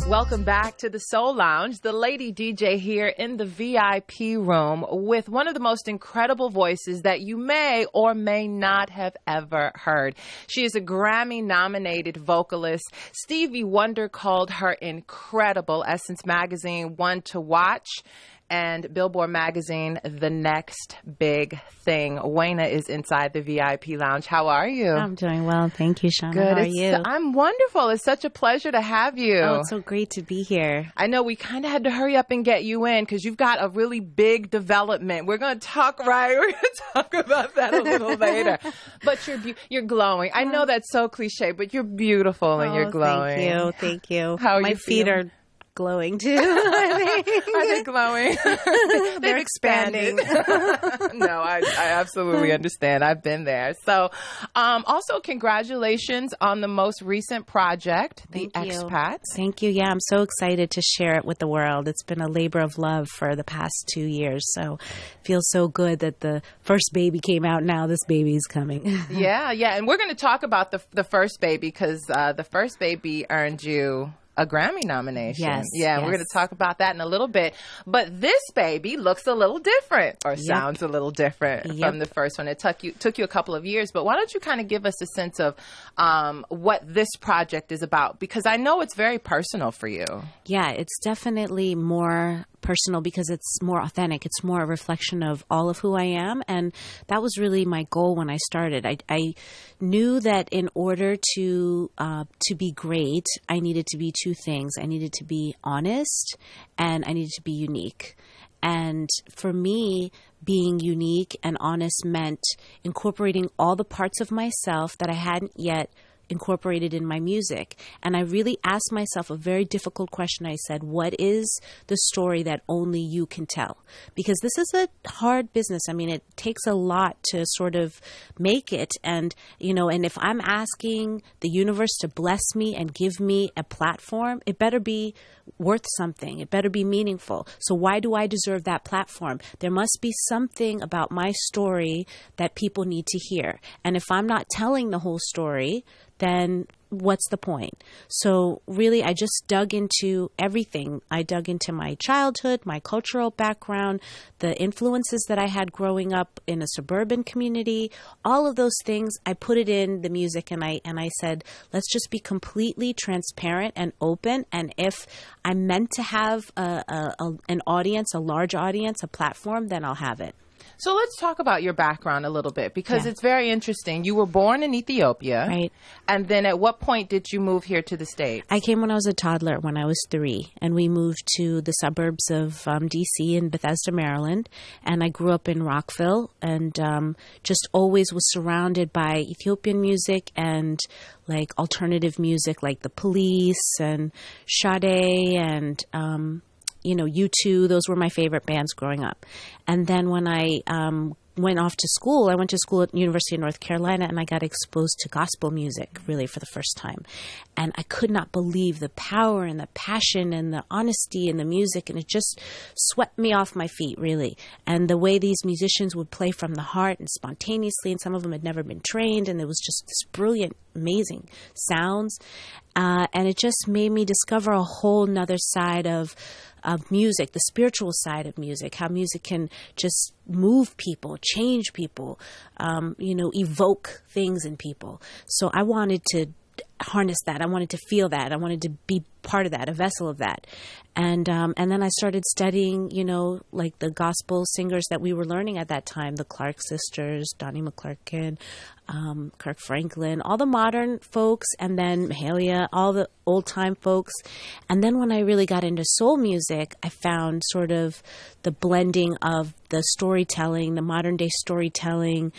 Welcome back to the Soul Lounge. The lady DJ here in the VIP room with one of the most incredible voices that you may or may not have ever heard. She is a Grammy-nominated vocalist. Stevie Wonder called her incredible. Essence Magazine, one to watch. And Billboard Magazine, the next big thing. Wayna is inside the VIP lounge. How are you? I'm doing well. Thank you, Shauna. Good. How are you? I'm wonderful. It's such a pleasure to have you. Oh, it's so great to be here. I know we kind of had to hurry up and get you in because you've got a really big development. We're going to talk, right? We're going to talk about that a little later. But you're glowing. I know that's so cliche, but you're beautiful and you're glowing. Thank you. How are My you feet feeling? are glowing too. Are they glowing? They're expanding. No, I absolutely understand. I've been there. So, also congratulations on the most recent project, The Expats. Thank you. Yeah, I'm so excited to share it with the world. It's been a labor of love for the past 2 years. So it feels so good that the first baby came out. Now this baby's coming. Yeah. And we're going to talk about the first baby because the first baby earned you a Grammy nomination. Yes. Yeah, we're going to talk about that in a little bit. But this baby looks a little different or sounds a little different from the first one. It took you a couple of years, but why don't you kind of give us a sense of what this project is about? Because I know it's very personal for you. Yeah, it's definitely more personal because it's more authentic. It's more a reflection of all of who I am. And that was really my goal when I started. I knew that in order to be great, I needed to be two things. I needed to be honest and I needed to be unique. And for me, being unique and honest meant incorporating all the parts of myself that I hadn't yet incorporated in my music. And I really asked myself a very difficult question. I said, what is the story that only you can tell? Because this is a hard business. I mean, it takes a lot to sort of make it. And, and if I'm asking the universe to bless me and give me a platform, it better be worth something. It better be meaningful. So why do I deserve that platform? There must be something about my story that people need to hear. And if I'm not telling the whole story, then what's the point? So really, I just dug into everything. I dug into my childhood, my cultural background, the influences that I had growing up in a suburban community, all of those things. I put it in the music and I said, let's just be completely transparent and open. And if I'm meant to have an audience, a large audience, a platform, then I'll have it. So let's talk about your background a little bit because it's very interesting. You were born in Ethiopia. Right. And then at what point did you move here to the States? I came when I was a toddler, when I was 3. And we moved to the suburbs of D.C. in Bethesda, Maryland. And I grew up in Rockville and just always was surrounded by Ethiopian music and like alternative music like The Police and Sade and U2, those were my favorite bands growing up. And then when I went off to school, I went to school at University of North Carolina and I got exposed to gospel music really for the first time. And I could not believe the power and the passion and the honesty in the music. And it just swept me off my feet, really. And the way these musicians would play from the heart and spontaneously, and some of them had never been trained. And it was just this brilliant, amazing sounds. And it just made me discover a whole nother side of music, the spiritual side of music, how music can just move people, change people, evoke things in people. So I wanted to harness that. I wanted to feel that. I wanted to be part of that, a vessel of that. And then I started studying, like the gospel singers that we were learning at that time, the Clark sisters, Donnie McClurkin, Kirk Franklin, all the modern folks, and then Mahalia, all the old time folks. And then when I really got into soul music, I found sort of the blending of the storytelling, the modern day storytelling,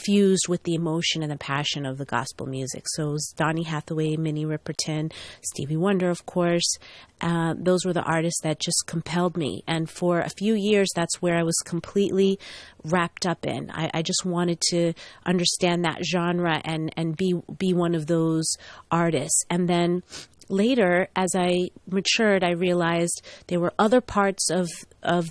fused with the emotion and the passion of the gospel music. So it was Donny Hathaway, Minnie Riperton, Stevie Wonder, of course. Those were the artists that just compelled me. And for a few years, that's where I was completely wrapped up in. I just wanted to understand that genre and be one of those artists. And then later, as I matured, I realized there were other parts of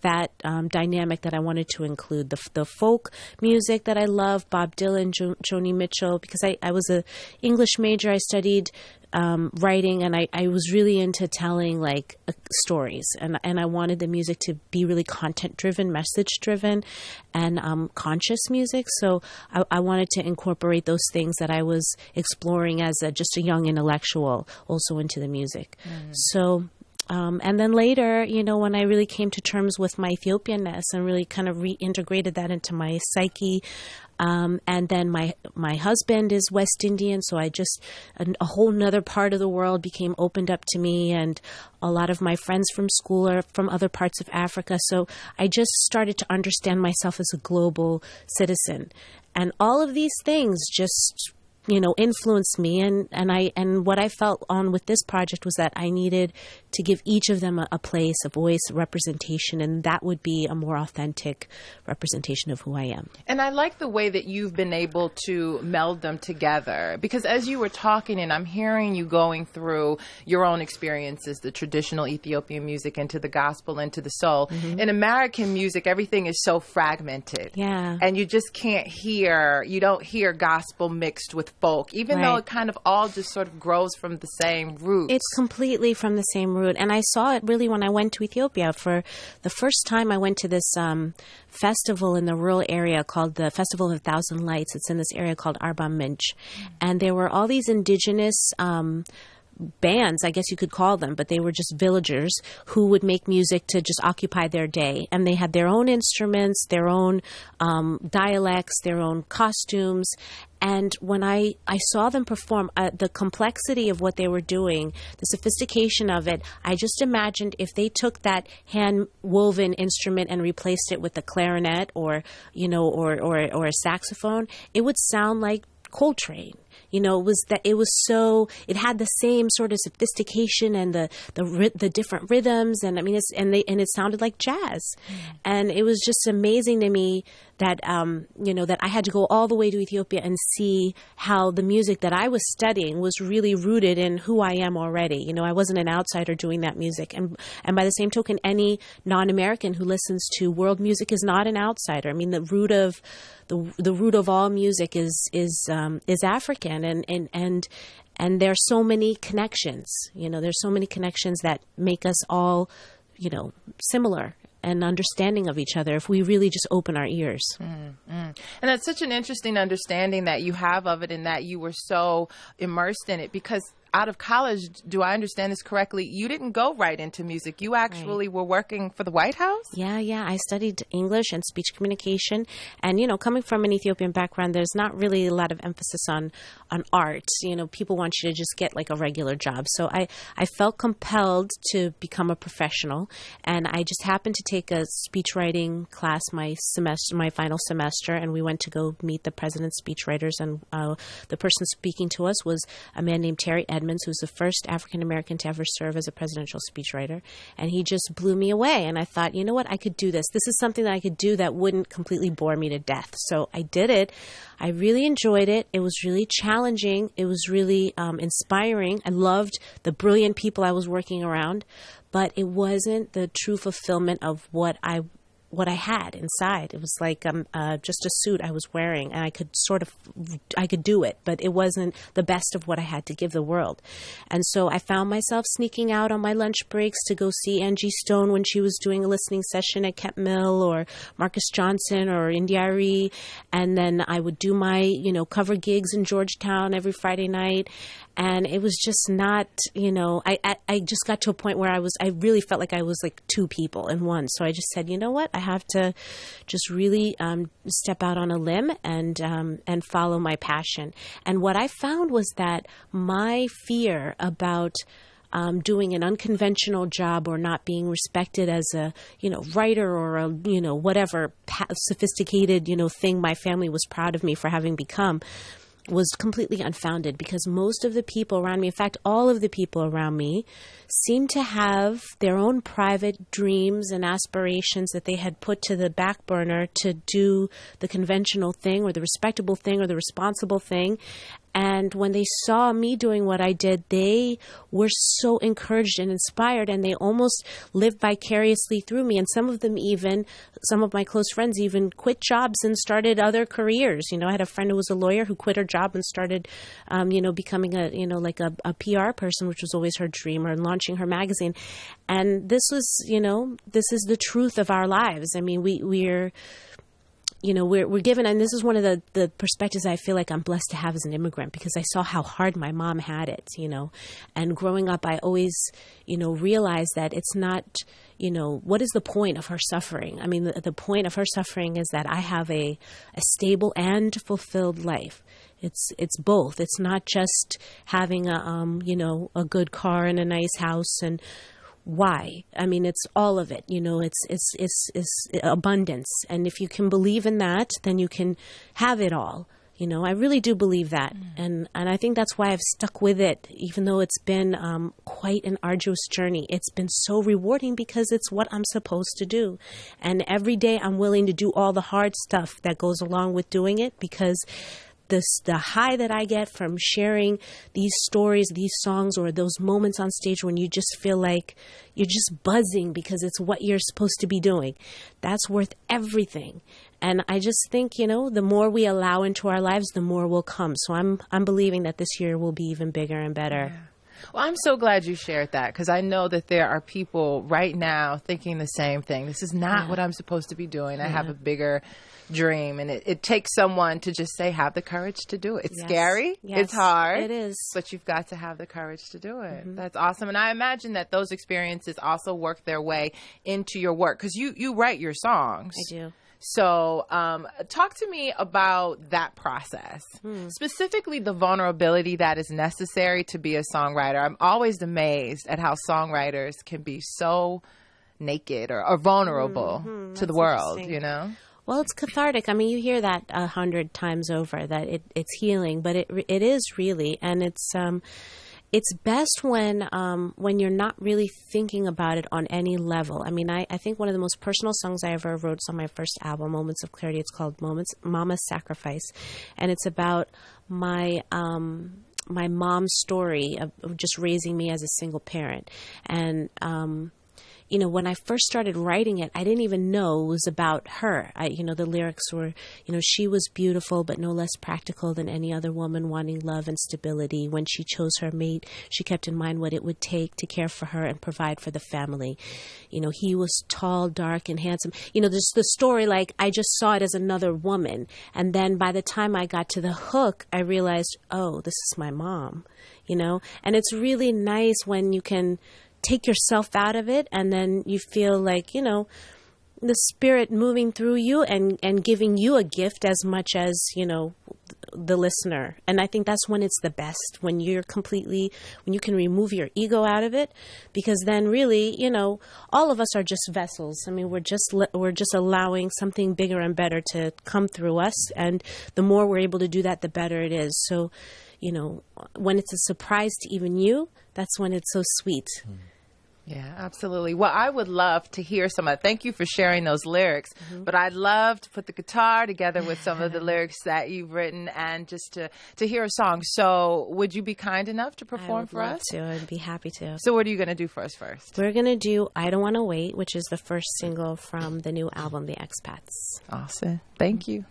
that dynamic that I wanted to include. The folk music that I love, Bob Dylan, Joni Mitchell, because I was an English major. I studied writing, and I was really into telling like stories, and I wanted the music to be really content driven, message driven, and conscious music. So I wanted to incorporate those things that I was exploring as just a young intellectual also into the music. So. And then later, you know, when I really came to terms with my Ethiopianness and really kind of reintegrated that into my psyche, and then my husband is West Indian, so I just, a whole nother part of the world became opened up to me, and a lot of my friends from school are from other parts of Africa. So I just started to understand myself as a global citizen. And all of these things just, you know, influenced me, and what I felt on with this project was that I needed to give each of them a place, a voice, a representation, and that would be a more authentic representation of who I am. And I like the way that you've been able to meld them together, because as you were talking and I'm hearing you going through your own experiences, the traditional Ethiopian music into the gospel, into the soul. In American music, everything is so fragmented. Yeah. And you just you don't hear gospel mixed with folk, even though it kind of all just sort of grows from the same roots. It's completely from the same root. And I saw it really when I went to Ethiopia. For the first time, I went to this festival in the rural area called the Festival of 1,000 Lights. It's in this area called Arba Minch. And there were all these indigenous bands, I guess you could call them, but they were just villagers who would make music to just occupy their day. And they had their own instruments, their own dialects, their own costumes. And when I saw them perform, the complexity of what they were doing, the sophistication of it, I just imagined if they took that hand-woven instrument and replaced it with a clarinet or, you know, or a saxophone, it would sound like Coltrane. You know, it had the same sort of sophistication and the different rhythms, and I mean, it sounded like jazz, and it was just amazing to me that you know, that I had to go all the way to Ethiopia and see how the music that I was studying was really rooted in who I am already. You know, I wasn't an outsider doing that music, and by the same token, any non-American who listens to world music is not an outsider. I mean, the root of all music is African, and there are so many connections. You know, there's so many connections that make us all, you know, similar and understanding of each other if we really just open our ears. And that's such an interesting understanding that you have of it, and that you were so immersed in it, because out of college, do I understand this correctly, you didn't go right into music. You actually were working for the White House? Yeah. I studied English and speech communication. And, you know, coming from an Ethiopian background, there's not really a lot of emphasis on art. You know, people want you to just get like a regular job. So I felt compelled to become a professional. And I just happened to take a speech writing class my final semester. And we went to go meet the president's speechwriters. And the person speaking to us was a man named Terry Edmonds, who's the first African-American to ever serve as a presidential speechwriter. And he just blew me away. And I thought, you know what, I could do this. This is something that I could do that wouldn't completely bore me to death. So I did it. I really enjoyed it. It was really challenging. It was really inspiring. I loved the brilliant people I was working around, but it wasn't the true fulfillment of what I had inside. It was like just a suit I was wearing, and I could do it, but it wasn't the best of what I had to give the world. And so I found myself sneaking out on my lunch breaks to go see Angie Stone when she was doing a listening session at Kent Mill, or Marcus Johnson or Indiari, and then I would do my, you know, cover gigs in Georgetown every Friday night. And it was just not, you know, I just got to a point where I really felt like I was like two people in one. So I just said, you know what, I have to just really step out on a limb and follow my passion. And what I found was that my fear about doing an unconventional job or not being respected as a, you know, writer or a, you know, whatever sophisticated, you know, thing my family was proud of me for having become, was completely unfounded, because most of the people around me, in fact, all of the people around me, seemed to have their own private dreams and aspirations that they had put to the back burner to do the conventional thing or the respectable thing or the responsible thing. And when they saw me doing what I did, they were so encouraged and inspired, and they almost lived vicariously through me. And some of them even, some of my close friends even quit jobs and started other careers. You know, I had a friend who was a lawyer who quit her job and started, becoming a PR person, which was always her dream, or launching her magazine. And this was, this is the truth of our lives. I mean, we're given, and this is one of the perspectives I feel like I'm blessed to have as an immigrant, because I saw how hard my mom had it, and growing up, I always, realized that it's not, what is the point of her suffering? I mean, the point of her suffering is that I have a stable and fulfilled life. It's both. It's not just having a good car and a nice house and why? I mean, it's all of it. It's abundance. And if you can believe in that, then you can have it all. I really do believe that. And I think that's why I've stuck with it, even though it's been quite an arduous journey. It's been so rewarding because it's what I'm supposed to do. And every day I'm willing to do all the hard stuff that goes along with doing it, because the high that I get from sharing these stories, these songs, or those moments on stage when you just feel like you're just buzzing because it's what you're supposed to be doing, that's worth everything. And I just think, the more we allow into our lives, the more will come. So I'm believing that this year will be even bigger and better. Yeah. Well, I'm so glad you shared that, because I know that there are people right now thinking the same thing. This is not what I'm supposed to be doing. I have a bigger dream, and it takes someone to just say, have the courage to do it. It's scary. Yes, it's hard. It is. But you've got to have the courage to do it. That's awesome. And I imagine that those experiences also work their way into your work, because you write your songs. I do. So talk to me about that process, specifically the vulnerability that is necessary to be a songwriter. I'm always amazed at how songwriters can be so naked or vulnerable to the world, Well, it's cathartic. I mean, you hear that 100 times over, that it's healing, but it is really, and it's best when you're not really thinking about it on any level. I mean, I think one of the most personal songs I ever wrote is on my first album, Moments of Clarity. It's called Mama's Sacrifice, and it's about my mom's story of just raising me as a single parent. And when I first started writing it, I didn't even know it was about her. The lyrics were, she was beautiful, but no less practical than any other woman wanting love and stability. When she chose her mate, she kept in mind what it would take to care for her and provide for the family. He was tall, dark, and handsome. There's the story, like, I just saw it as another woman. And then by the time I got to the hook, I realized, oh, this is my mom, And it's really nice when you can take yourself out of it, and then you feel like, the spirit moving through you and giving you a gift as much as, the listener. And I think that's when it's the best, when you can remove your ego out of it, because then really, all of us are just vessels. I mean, we're just allowing something bigger and better to come through us. And the more we're able to do that, the better it is. So, when it's a surprise to even you, that's when it's so sweet. Yeah, absolutely. Well, I would love to hear some of. Thank you for sharing those lyrics. But I'd love to put the guitar together with some of the lyrics that you've written, and just to hear a song. So would you be kind enough to perform for us? I would love to. I'd be happy to. So what are you going to do for us first? We're going to do I Don't Want to Wait, which is the first single from the new album, The Expats. Awesome. Thank you.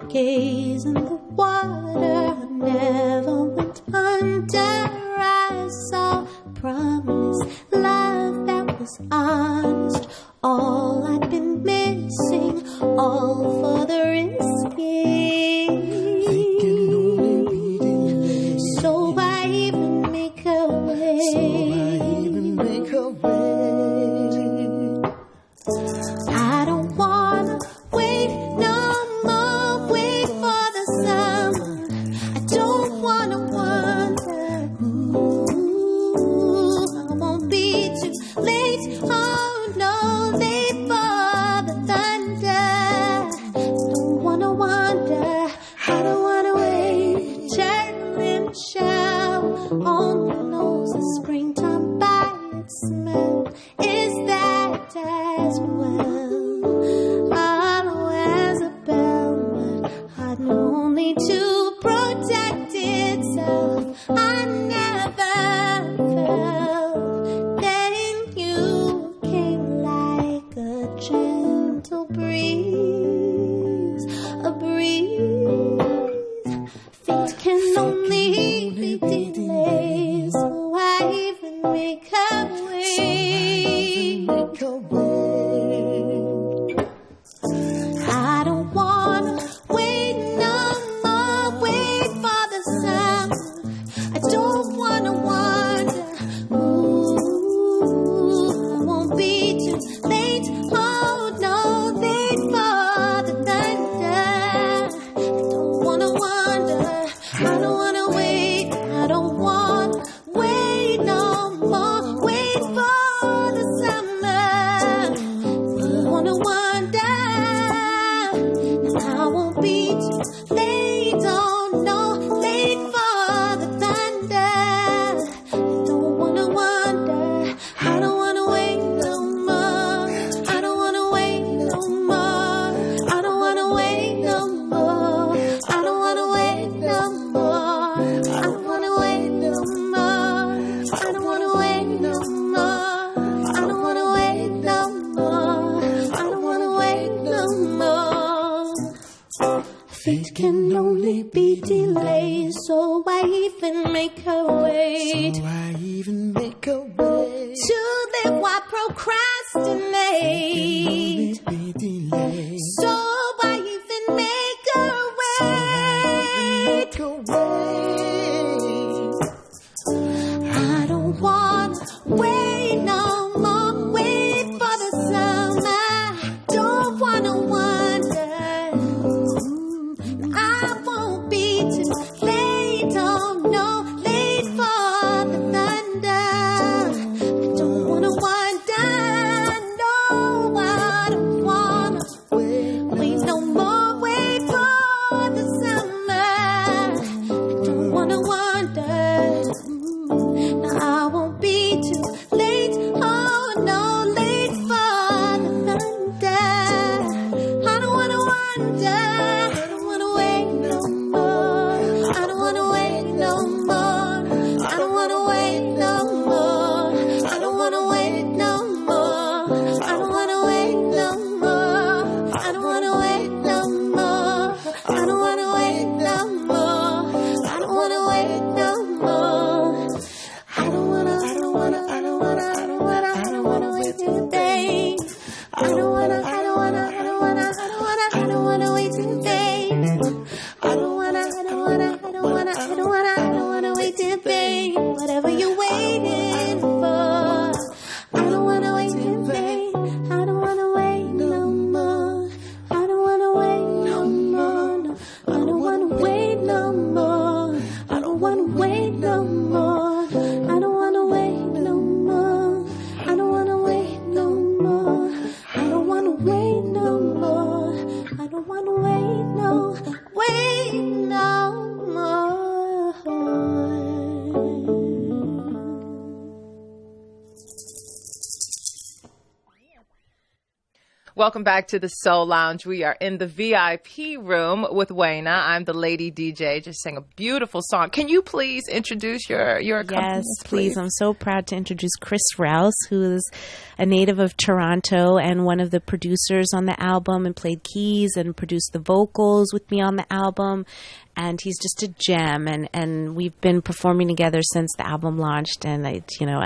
Gaze in the water, never went under. I saw promise, love that was honest. All I'd been missing, all for the risking. So I even make a way. I don't wanna wait no more, wait for the summer. I don't wanna wonder I don't wanna wait. I don't wanna wait no more. Wait for the summer. Don't wanna wonder. I won't be too late. Don't know. Late for the thunder. Don't wanna wonder. I don't wanna wait no more. I don't wanna wait no more. I don't wanna wait no more. I don't wanna wait no more. I don't wanna wait no more. I don't wanna wait no more. I don't wanna wait no more. I don't wanna wait no more. Fate can only be delayed, so why even make her wait? So I even make a way To live, why procrastinate? be delayed. So why even make her wait? Make a way. I don't wanna wait no more. Wait for the summer. Don't wanna wonder. I won't be too late. Don't know. Late for the thunder. Don't wanna wonder. No, I don't wanna wait no more. Wait for the summer. Don't wanna wonder. I won't be too late. Oh no, late for the thunder. I don't wanna wonder. I don't wanna wait no more. I don't wanna wait no more. I don't wanna wait no more. I don't wanna wait no more. I don't wanna wait no more. I don't wanna wait no more. I don't wanna wait no more. I don't wanna wait no more. I don't wanna wait till day. I don't wanna wait till day. I don't wanna wait till day. Whatever you're waiting for, I don't wanna wait till day. I don't wanna wait no more. I don't wanna wait no more. No, I don't wanna wait no more. I don't wanna wait no more. I don't wanna wait no more. I don't wanna wait no more. I don't wanna wait no more. I don't wanna wait no more. Welcome back to the Soul Lounge. We are in the VIP room with Wayna. I'm the lady DJ. Just sang a beautiful song. Can you please introduce your Yes, accompanist, please. I'm so proud to introduce Chris Rouse, who is a native of Toronto and one of the producers on the album, and played keys and produced the vocals with me on the album. And he's just a gem, and we've been performing together since the album launched, and I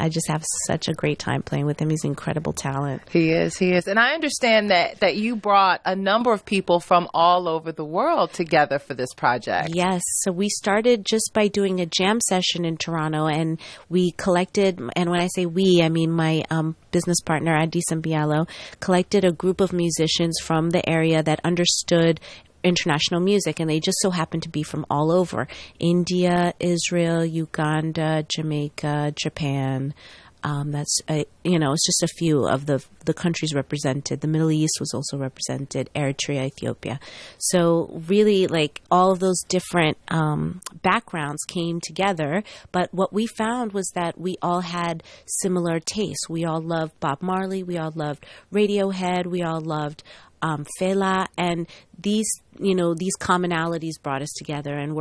just have such a great time playing with him. He's incredible talent. He is. And I understand that you brought a number of people from all over the world together for this project. Yes. So we started just by doing a jam session in Toronto, and we collected, and when I say we, I mean my business partner, Adison Bialo, collected a group of musicians from the area that understood international music, and they just so happened to be from all over: India, Israel, Uganda, Jamaica, Japan. It's just a few of the countries represented. The Middle East was also represented, Eritrea, Ethiopia. So really, like, all of those different backgrounds came together. But what we found was that we all had similar tastes. We all loved Bob Marley. We all loved Radiohead. We all loved Fela, and these commonalities brought us together and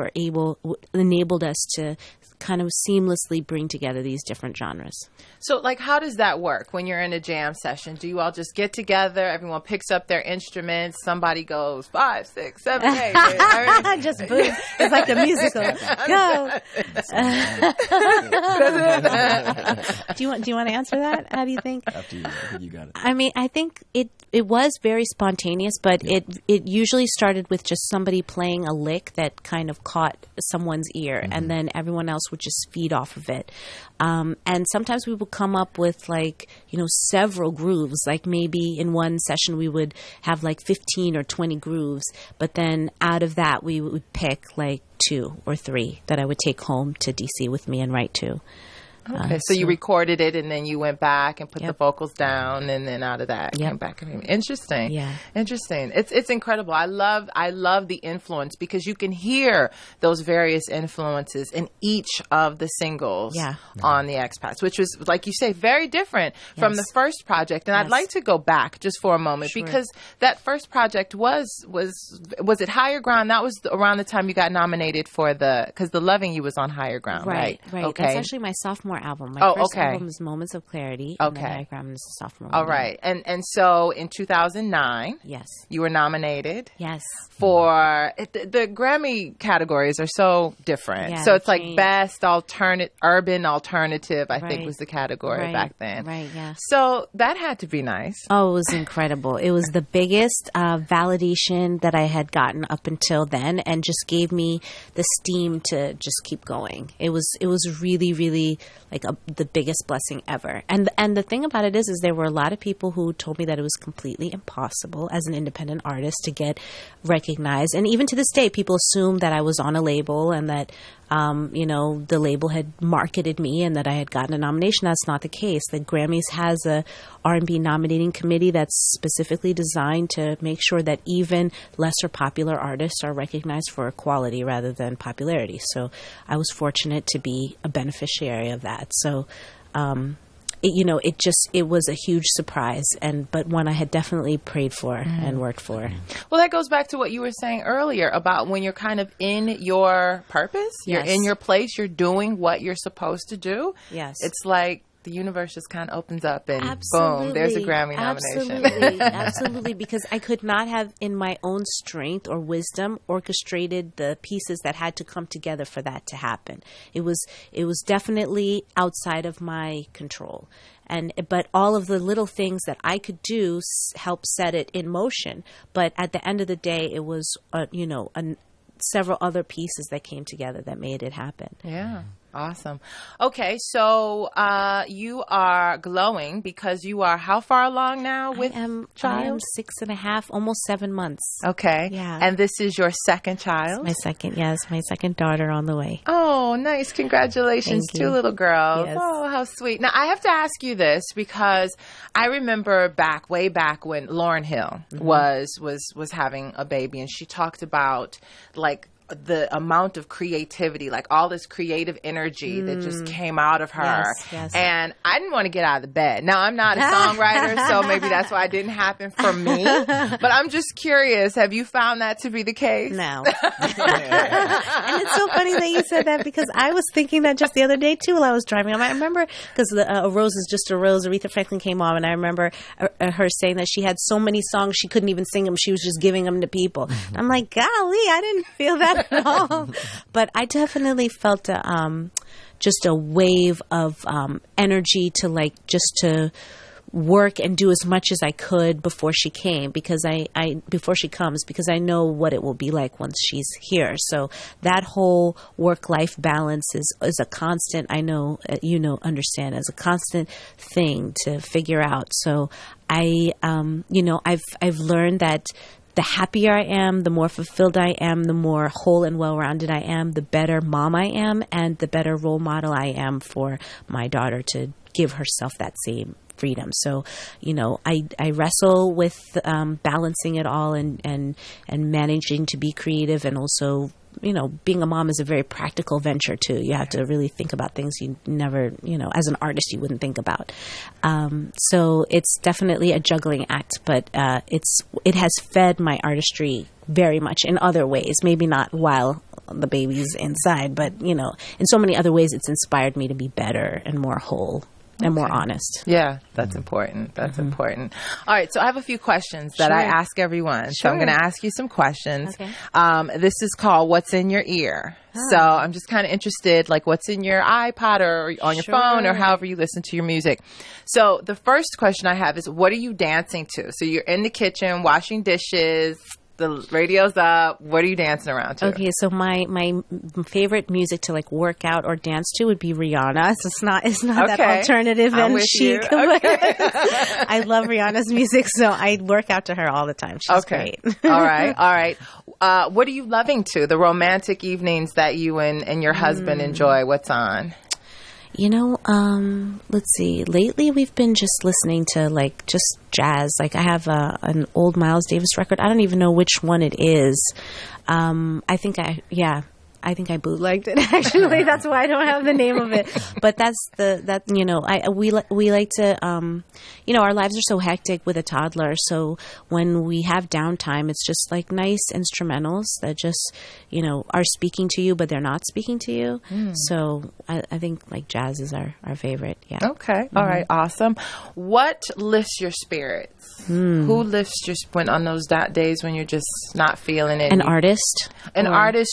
enabled us to kind of seamlessly bring together these different genres. So, like, how does that work when you're in a jam session? Do you all just get together, everyone picks up their instruments, somebody goes 5, 6, 7, 8? Just boom. It's like a musical. Go. Do you want to answer that? How do you think? After you, I think you got it. I mean, I think it was very spontaneous, but it usually started with just somebody playing a lick that kind of caught someone's ear, and then everyone else would just feed off of it. And sometimes we would come up with like, several grooves. Like maybe in one session we would have like 15 or 20 grooves, but then out of that we would pick like 2 or 3 that I would take home to DC with me and write to. Okay, so you recorded it and then you went back and put the vocals down, and then out of that came back. Interesting. Yeah. Interesting. It's incredible. I love the influence, because you can hear those various influences in each of the singles on the Expats, which was, like you say, very different from the first project. And I'd like to go back just for a moment, because that first project was it Higher Ground? That was around the time you got nominated for because the Loving You was on Higher Ground, right? Right. Okay. That's actually my sophomore album. My first album is Moments of Clarity. And the Diagram is the sophomore All album. right. And so in 2009, you were nominated. Yes. For the Grammy categories are so different. Yeah, so it's like best urban alternative, I think was the category back then. Right, yeah. So that had to be nice. Oh, it was incredible. It was the biggest validation that I had gotten up until then, and just gave me the steam to just keep going. It was really, really like the biggest blessing ever. And the thing about it is there were a lot of people who told me that it was completely impossible as an independent artist to get recognized. And even to this day, people assume that I was on a label and that, the label had marketed me and that I had gotten a nomination. That's not the case. The Grammys has a R&B nominating committee that's specifically designed to make sure that even lesser popular artists are recognized for quality rather than popularity. So I was fortunate to be a beneficiary of that. So, it was a huge surprise, but one I had definitely prayed for and worked for. Well, that goes back to what you were saying earlier about when you're kind of in your purpose, you're in your place, you're doing what you're supposed to do. Yes. It's like the universe just kind of opens up and boom, there's a Grammy nomination. Absolutely, because I could not have in my own strength or wisdom orchestrated the pieces that had to come together for that to happen. It was definitely outside of my control. But all of the little things that I could do help set it in motion. But at the end of the day, it was, several other pieces that came together that made it happen. Yeah. Awesome. Okay, so you are glowing because you are how far along now with child? I am 6.5, almost 7 months. Okay. Yeah. And this is your second child? My second daughter on the way. Oh, nice. Congratulations. Thank you. 2 little girls. Yes. Oh, how sweet. Now, I have to ask you this because I remember way back when Lauryn Hill was having a baby, and she talked about like the amount of creativity, like all this creative energy that just came out of her. Yes. And I didn't want to get out of the bed. Now, I'm not a songwriter, so maybe that's why it didn't happen for me. But I'm just curious, have you found that to be the case? No. And it's so funny that you said that, because I was thinking that just the other day, too, while I was driving. I remember, because A Rose is Just a Rose, Aretha Franklin came on, and I remember her saying that she had so many songs she couldn't even sing them. She was just giving them to people. I'm like, golly, I didn't feel that at all. But I definitely felt just a wave of energy to work and do as much as I could before she came, because before she comes, because I know what it will be like once she's here. So that whole work-life balance is a constant, I know, understand, as a constant thing to figure out. So I've learned that the happier I am, the more fulfilled I am, the more whole and well-rounded I am, the better mom I am, and the better role model I am for my daughter to give herself that same freedom. So, I wrestle with balancing it all and managing to be creative, and also, being a mom is a very practical venture too. You have to really think about things you never, as an artist, you wouldn't think about. So it's definitely a juggling act, but it has fed my artistry very much in other ways. Maybe not while the baby's inside, but in so many other ways, it's inspired me to be better and more whole and more honest. Yeah, that's important. That's important. All right, so I have a few questions that I ask everyone. So I'm going to ask you some questions. Okay. This is called What's in Your Ear. So I'm just kind of interested, like what's in your iPod or on your phone or however you listen to your music. So the first question I have is, what are you dancing to? So you're in the kitchen washing dishes, The radio's up. What are you dancing around to? Okay, so my favorite music to like work out or dance to would be Rihanna. So it's not that alternative I'm and with chic. you. Okay. I love Rihanna's music, so I work out to her all the time. She's great. All right. What are you loving to? The romantic evenings that you and your husband enjoy. What's on? You know, let's see. Lately, we've been just listening to like just jazz. Like I have an old Miles Davis record. I don't even know which one it is. I think I bootlegged it. Actually, that's why I don't have the name of it. But we like to our lives are so hectic with a toddler. So when we have downtime, it's just like nice instrumentals that just are speaking to you, but they're not speaking to you. So I think like jazz is our favorite. Yeah. Okay. All right. Awesome. What lifts your spirits? Who lifts your spirit on those days when you're just not feeling it? An artist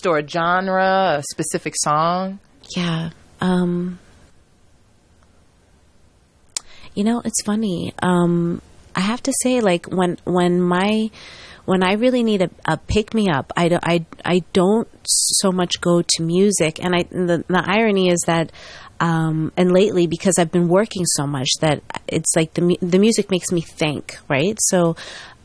or a genre, a specific song? Yeah. It's funny. I have to say, like when I really need a pick me up, I don't so much go to music, and the irony is that. And lately, because I've been working so much, that it's like the music makes me think, right? So,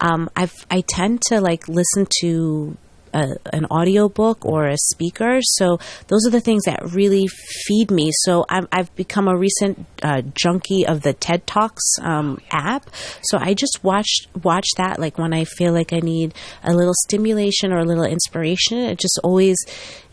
I tend to like listen to an audiobook or a speaker. So those are the things that really feed me. So I've become a recent junkie of the TED Talks app. So I just watch that like when I feel like I need a little stimulation or a little inspiration.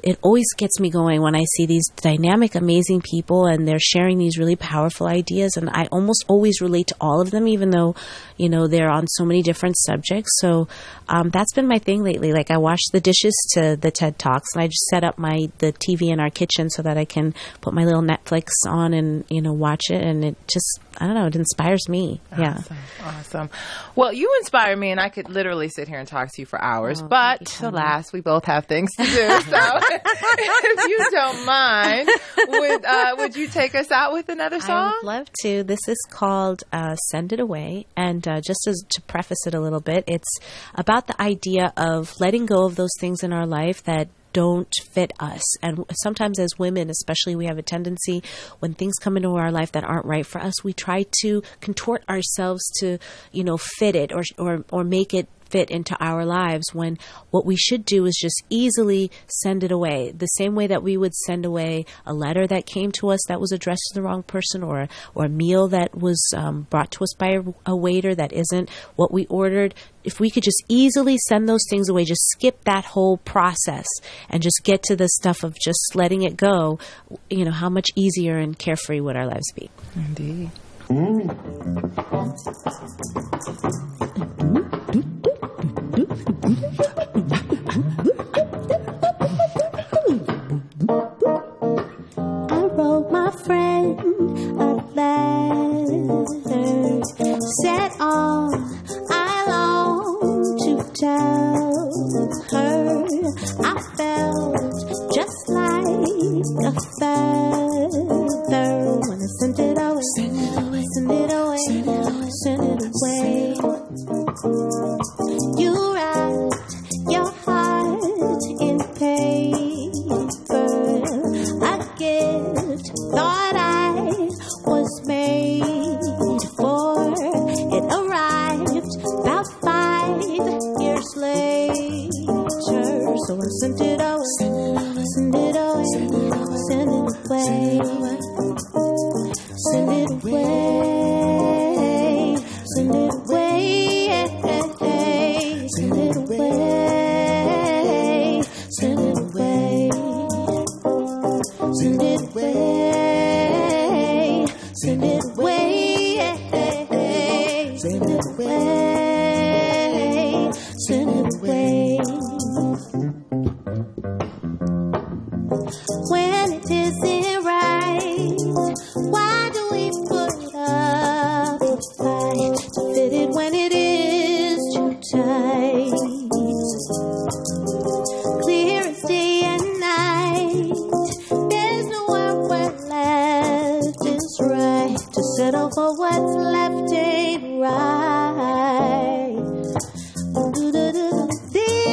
It always gets me going when I see these dynamic, amazing people and they're sharing these really powerful ideas. And I almost always relate to all of them, even though, they're on so many different subjects. So that's been my thing lately. Like I wash the dishes to the TED Talks, and I just set up the TV in our kitchen so that I can put my little Netflix on and, watch it. And it just, I don't know, it inspires me. Yeah. Awesome. Well, you inspire me, and I could literally sit here and talk to you for hours. But alas, we both have things to do. So if you don't mind, would you take us out with another song? I would love to. This is called Send It Away. And just to preface it a little bit, it's about the idea of letting go of those things in our life that don't fit us. And sometimes as women, especially, we have a tendency when things come into our life that aren't right for us, we try to contort ourselves to, fit it or make it fit into our lives, when what we should do is just easily send it away. The same way that we would send away a letter that came to us that was addressed to the wrong person, or a meal that was brought to us by a waiter that isn't what we ordered. If we could just easily send those things away, just skip that whole process and just get to the stuff of just letting it go, how much easier and carefree would our lives be? Indeed. I wrote my friend a letter, said all I long to tell her. I felt just like a feather when I sent it away. Send it away, send it away. You wrapped your heart in paper, a gift thought I was made for. It arrived about 5 years later, so I sent it away, send it away, send it away. Send it away, send it away, send it away, send it away, send it away, send it away, send it away, send it away. When it isn't right, why do we put up a fight to fit it when it is too tight? Clear as day and night, there's nowhere where left is right. To settle for what's left ain't right. This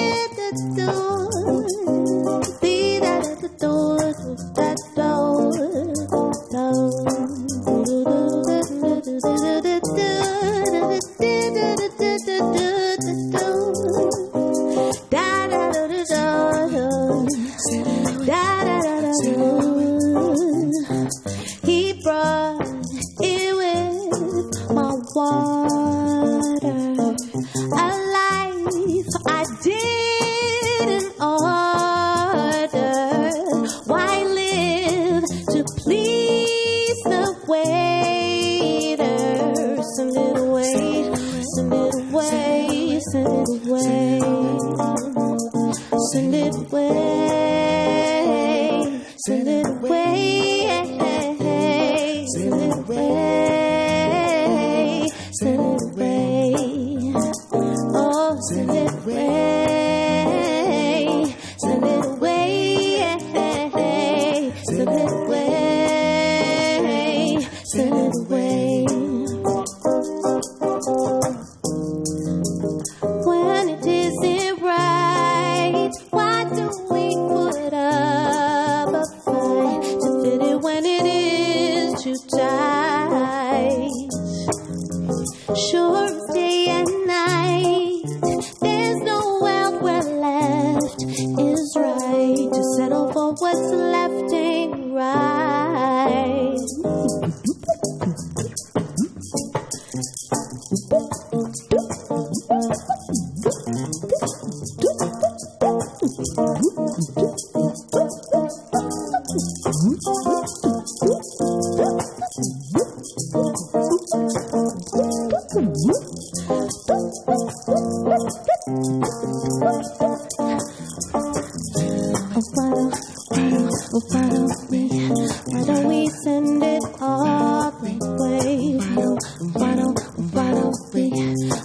Why don't we send it all the way?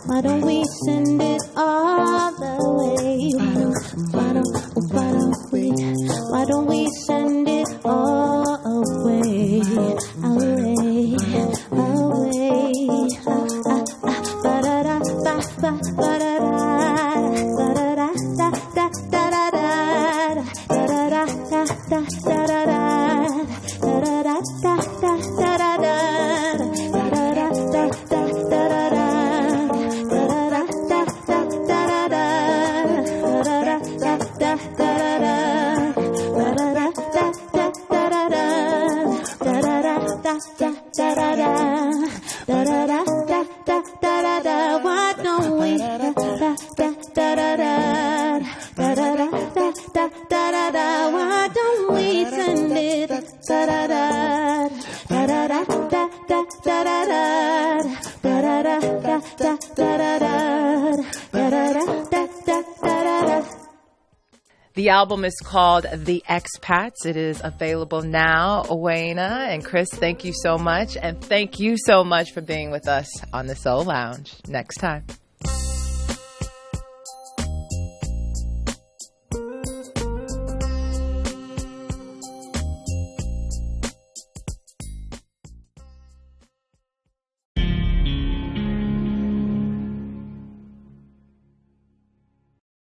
Why don't we send it all the way? Why don't we send it all away? Away. The album is called The Expats. It is available now. Wayna and Chris, thank you so much. And thank you so much for being with us on the Soul Lounge. Next time.